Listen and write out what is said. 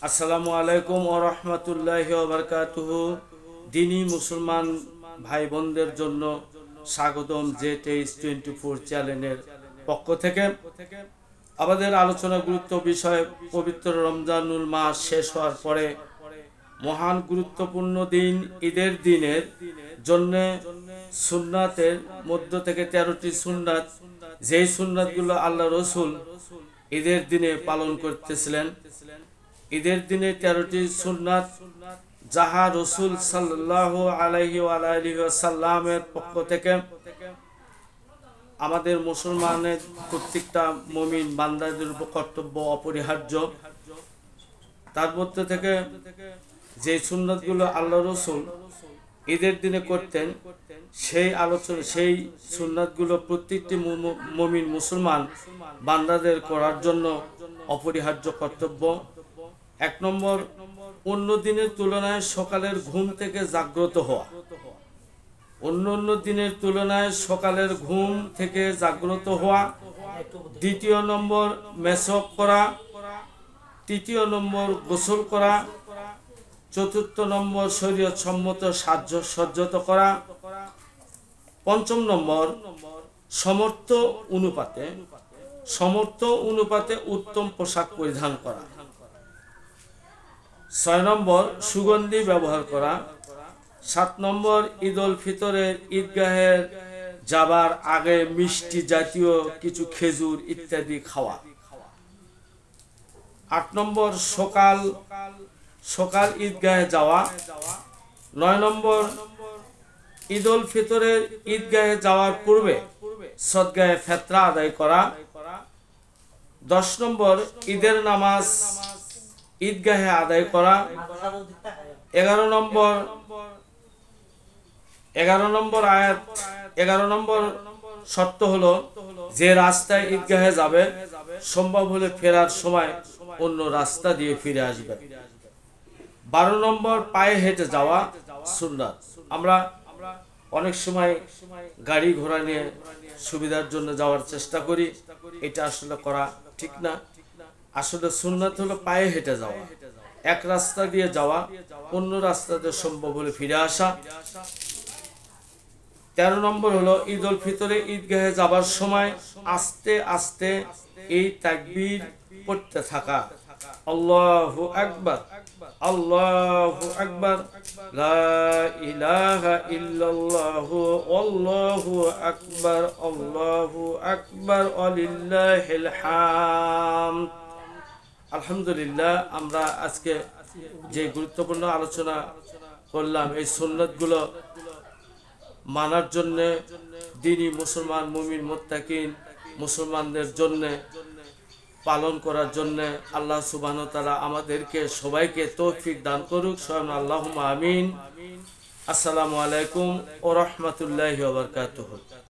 আসসালামু আলাইকুম ওয়া রাহমাতুল্লাহি ওয়া বারাকাতুহু। দিনী মুসলমান ভাই বোনদের জন্য স্বাগতম Z24 চ্যানেলের পক্ষ থেকে। আমাদের আলোচনা গুরুত্ব বিষয় পবিত্র রমজানুল মাস শেষ হওয়ার পরে মহান গুরুত্বপূর্ণ দিন ঈদের দিনের জন্য সুন্নাতের মধ্য থেকে 13টি সুন্নাত, যেই সুন্নাতগুলো আল্লাহ রসুল ঈদের দিনে পালন করতেছিলেন। ঈদের দিনে 13টি সুন্নাত যাহা রসুল সাল্লাল্লাহু আলাইহি ওয়া আলিহি ওয়াসাল্লামের পক্ষ থেকে আমাদের মুসলমানের প্রত্যেকটা মুমিন বান্দাদের উপর কর্তব্য অপরিহার্য। তার মধ্যে থেকে যে সুন্নাতগুলো আল্লাহ রসুল ঈদের দিনে করতেন, সেই আলোচনা সেই সুন্নাতগুলো প্রত্যেকটি মুমিন মুসলমান বান্দাদের করার জন্য অপরিহার্য কর্তব্য। 1 নম্বর, অন্য দিনের তুলনায় সকালের ঘুম থেকে জাগ্রত হওয়া। অন্য দিনের তুলনায় সকালের ঘুম থেকে জাগ্রত হওয়া। 2 নম্বর, মেসওয়াক করা। 3 নম্বর, গোসল করা। 4 নম্বর, শরীয়ত সম্মত সাজসজ্জত করা। 5 নম্বর, সমর্থ অনুপাতে উত্তম পোশাক পরিধান করা। 6 নম্বর, সুগন্ধি ব্যবহার করা। 7 নম্বর, ঈদ উল ফিতরের ঈদগাহের যাবার আগে মিষ্টি জাতীয় কিছু খেজুর ইত্যাদি খাওয়া। 8 নম্বর, সকাল ঈদগাহে যাওয়া। 9 নম্বর, ঈদ উল ফিতরের ঈদগাহে যাওয়ার পূর্বে সদকায়ে ফিতরা আদায় করা। 10 নম্বর, ঈদের নামাজ ঈদগাহে আদায় করা। 11 নম্বর শর্ত হলো যে রাস্তায় ঈদগাহে যাবে সম্ভব হলে ফেরার সময় অন্য রাস্তা দিয়ে ফিরে আসবে। 12 নম্বর, পায়ে হেঁটে যাওয়া সুন্নাত। আমরা অনেক সময় গাড়ি ঘোড়া নিয়ে সুবিধার জন্য যাওয়ার চেষ্টা করি, এটা আসলে করা ঠিক না। আসলে সুন্নাত হলো পায়ে হেঁটে যাওয়া, এক রাস্তা দিয়ে যাওয়া, অন্য রাস্তাতে সম্ভব হলে ফিরে আসা। 13 নম্বর হলো ঈদ উল ফিতরে ঈদগাহে যাবার সময় আস্তে আস্তে এই তাকবীর পড়তে থাকা, আল্লাহু আকবার, আল্লাহু আকবার, লা ইলাহা ইল্লাল্লাহু, আল্লাহু আকবার, আল্লাহু আকবার, ওয়ালিল্লাহিল হামদ। আলহামদুলিল্লাহ, আমরা আজকে যে গুরুত্বপূর্ণ আলোচনা করলাম, এই সুন্নাতগুলো মানার জন্য দিনী মুসলমান মুমিন মুত্তাকিন মুসলমানদের জন্য পালন করার জন্য আল্লাহ সুবহানাহু ওয়া তাআলা আমাদেরকে সবাইকে তৌফিক দান করুক। স্বয়ং আল্লাহুম্মা আমিন। আসসালামু আলাইকুম ওয়া রাহমাতুল্লাহি ওয়া বারাকাতুহু।